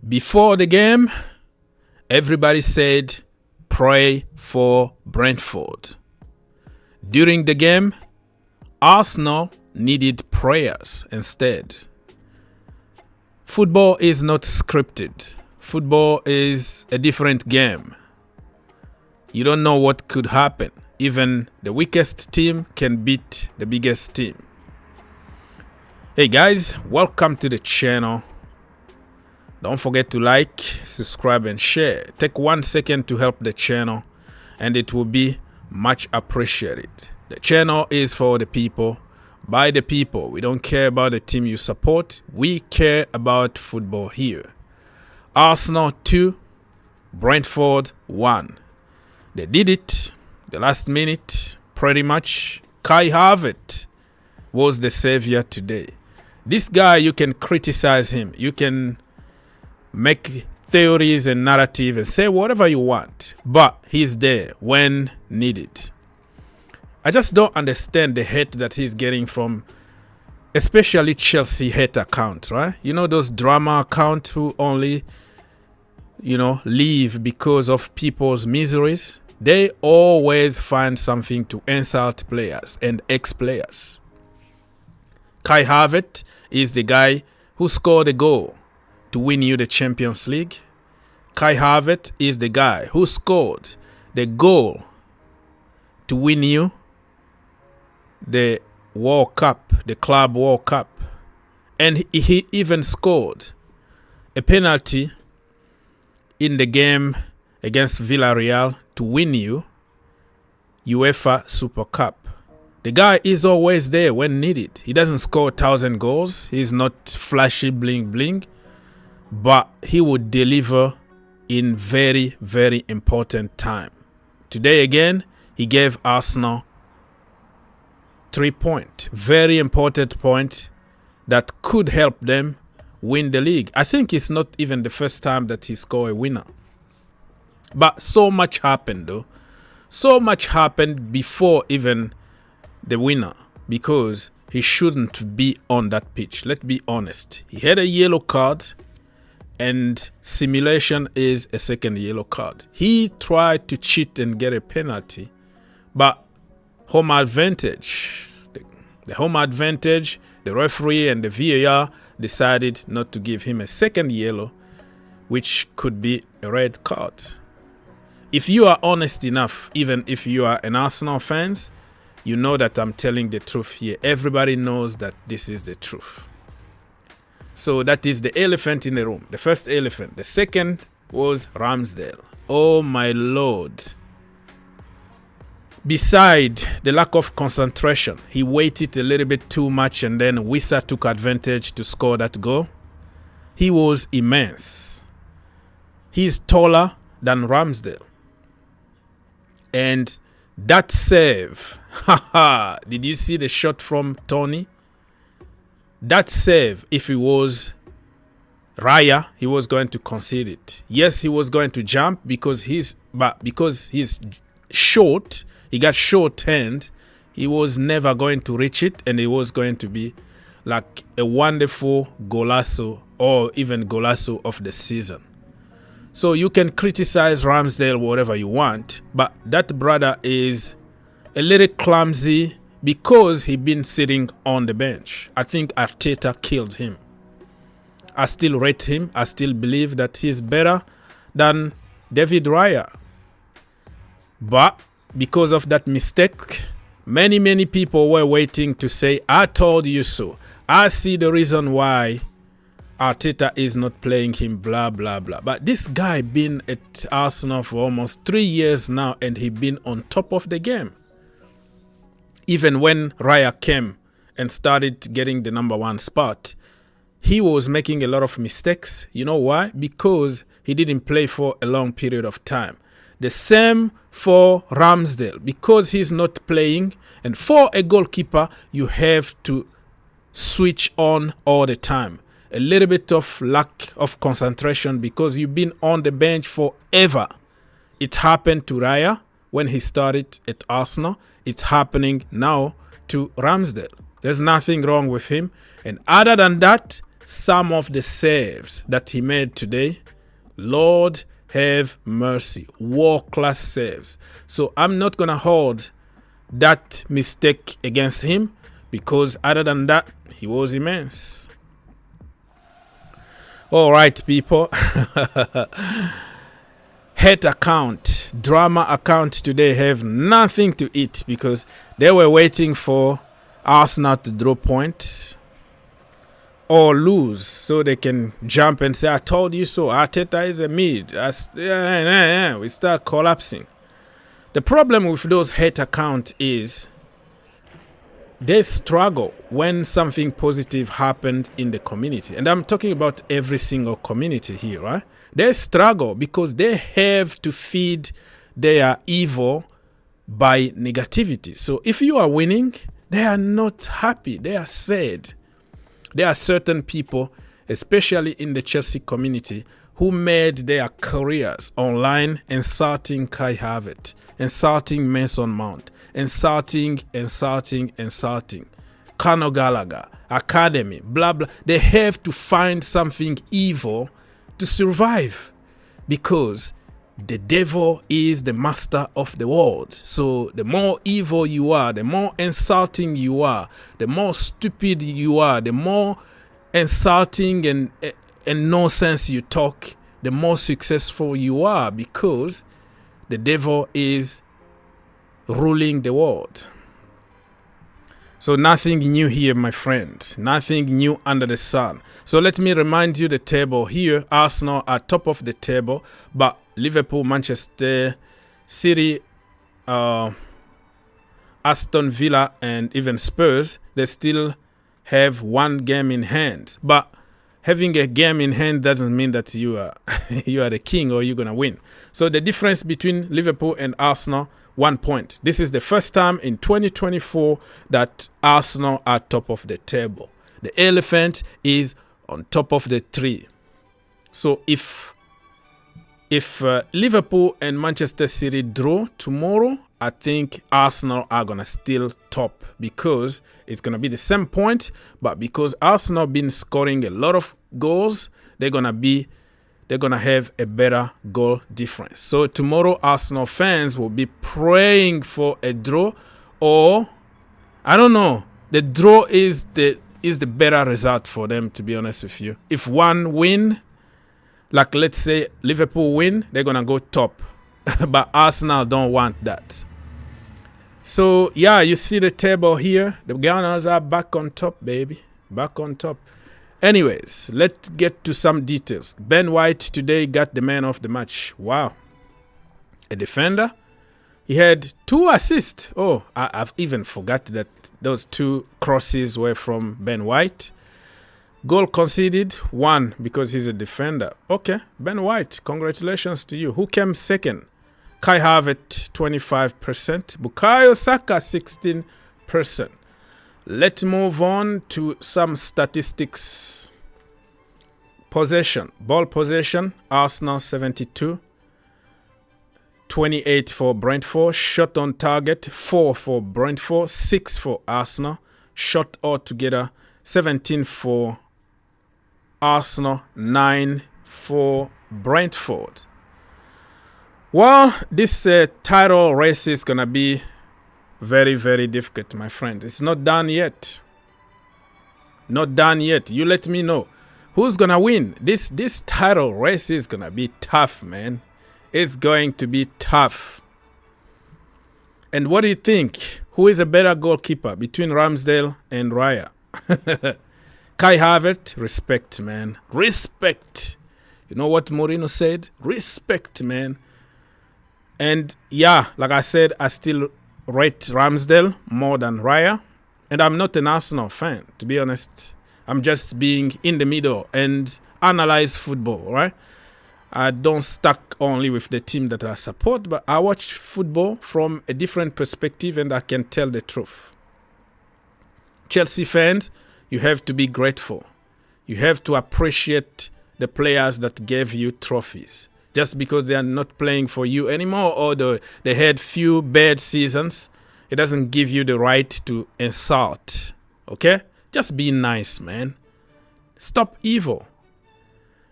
Before the game, everybody said, pray for Brentford. During the game, Arsenal needed prayers instead. Football is not scripted. Football is a different game. You don't know what could happen. Even the weakest team can beat the biggest team. Hey guys, welcome to the channel. Don't forget to like, subscribe and share. Take 1 second to help the channel and it will be much appreciated. The channel is for the people, by the people. We don't care about the team you support. We care about football here. Arsenal 2, Brentford 1. They did it the last minute, pretty much. Kai Havertz was the savior today. This guy, you can criticize him. You can make theories and narrative and say whatever you want, but he's there when needed. I just don't understand the hate that he's getting from especially Chelsea hate account, right? You know, those drama accounts who only, leave because of people's miseries. They always find something to insult players and ex-players. Kai Havertz is the guy who scored a goal to win you the Champions League. Kai Havertz is the guy who scored the goal to win you the World Cup, the Club World Cup. And he even scored a penalty in the game against Villarreal to win you UEFA Super Cup. The guy is always there when needed. He doesn't score 1,000 goals. He's not flashy bling bling. But he would deliver in very, very important time. Today again, he gave Arsenal 3 points. Very important point that could help them win the league. I think it's not even the first time that he scored a winner. But so much happened though. So much happened before even the winner. Because he shouldn't be on that pitch. Let's be honest. He had a yellow card. And simulation is a second yellow card. He tried to cheat and get a penalty. But home advantage. The home advantage, the referee and the VAR decided not to give him a second yellow, which could be a red card. If you are honest enough, even if you are an Arsenal fan, you know that I'm telling the truth here. Everybody knows that this is the truth. So that is the elephant in the room. The first elephant. The second was Ramsdale. Oh my lord. Beside the lack of concentration, he waited a little bit too much and then Wissa took advantage to score that goal. He was immense. He's taller than Ramsdale. And that save. Haha. Did you see the shot from Tony? That save, if it was Raya, he was going to concede it. Yes, he was going to jump because he's short, he got short hand, he was never going to reach it and it was going to be like a wonderful golazo or even golazo of the season. So you can criticize Ramsdale whatever you want, but that brother is a little clumsy because he been sitting on the bench. I think Arteta killed him. I still rate him. I still believe that he's better than David Raya. But because of that mistake, many people were waiting to say, I told you so. I see the reason why Arteta is not playing him, blah, blah, blah. But this guy been at Arsenal for almost 3 years now and he been on top of the game. Even when Raya came and started getting the #1 spot, he was making a lot of mistakes. You know why? Because he didn't play for a long period of time. The same for Ramsdale. Because he's not playing, and for a goalkeeper, you have to switch on all the time. A little bit of lack of concentration because you've been on the bench forever. It happened to Raya when he started at Arsenal. It's happening now to Ramsdale. There's nothing wrong with him. And other than that, some of the saves that he made today, Lord have mercy, world-class saves. So I'm not going to hold that mistake against him, because other than that, he was immense. All right, people. Hate account, drama account today have nothing to eat, because they were waiting for Arsenal to draw points or lose so they can jump and say, I told you so, Arteta is a mid. We start collapsing. The problem with those hate accounts is they struggle when something positive happened in the community. And I'm talking about every single community here, right? They struggle because they have to feed their evil by negativity. So if you are winning, they are not happy. They are sad. There are certain people, especially in the Chelsea community, who made their careers online insulting Kai Havertz, insulting Mason Mount, insulting. Conor Gallagher, Academy, blah, blah. They have to find something evil to survive, because the devil is the master of the world. So the more evil you are, the more insulting you are, the more stupid you are, the more insulting and nonsense you talk, the more successful you are, because the devil is ruling the world. So nothing new here, my friend. Nothing new under the sun. So let me remind you the table here. Arsenal are top of the table, but Liverpool, Manchester City, Aston Villa, and even Spurs, they still have one game in hand. But having a game in hand doesn't mean that you are you are the king or you're gonna win. So the difference between Liverpool and Arsenal, 1 point. This is the first time in 2024 that Arsenal are top of the table. The elephant is on top of the tree. So if Liverpool and Manchester City draw tomorrow, I think Arsenal are gonna still top, because it's gonna be the same point, but because Arsenal been scoring a lot of goals, they're gonna have a better goal difference. So tomorrow, Arsenal fans will be praying for a draw, or I don't know. The draw is the better result for them, to be honest with you. If one win, like let's say Liverpool win, they're gonna go top, but Arsenal don't want that. So yeah, you see the table here. The Gunners are back on top, baby, back on top. Anyways, let's get to some details. Ben White today got the man of the match. Wow. A defender. He had 2 assists. Oh, I've even forgot that those 2 crosses were from Ben White. Goal conceded, 1, because he's a defender. Okay, Ben White, congratulations to you. Who came second? Kai Havertz, 25%. Bukayo Saka, 16%. Let's move on to some statistics. Possession. Ball possession. Arsenal 72. 28 for Brentford. Shot on target. 4 for Brentford. 6 for Arsenal. Shot altogether. 17 for Arsenal. 9 for Brentford. Well, this title race is going to be very, very difficult, my friend. It's not done yet. Not done yet. You let me know who's gonna win. This title race is gonna be tough, man. It's going to be tough. And what do you think? Who is a better goalkeeper between Ramsdale and Raya? Kai Havertz, respect, man. Respect. You know what Mourinho said? Respect, man. And yeah, like I said, I still rate Ramsdale more than Raya. And I'm not an Arsenal fan, to be honest. I'm just being in the middle and analyze football, right? I don't stuck only with the team that I support, but I watch football from a different perspective and I can tell the truth. Chelsea fans, you have to be grateful. You have to appreciate the players that gave you trophies. Just because they are not playing for you anymore, or they had few bad seasons, it doesn't give you the right to insult. Okay? Just be nice, man. Stop evil.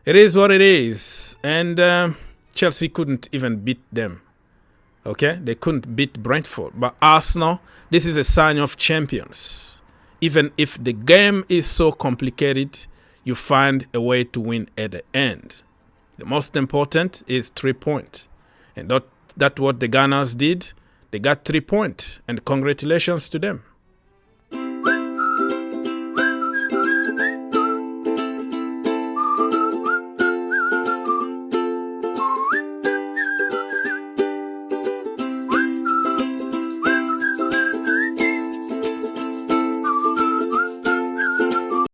It is what it is. And Chelsea couldn't even beat them. Okay? They couldn't beat Brentford. But Arsenal, this is a sign of champions. Even if the game is so complicated, you find a way to win at the end. The most important is 3 points. And that's what the Gunners did. They got 3 points. And congratulations to them.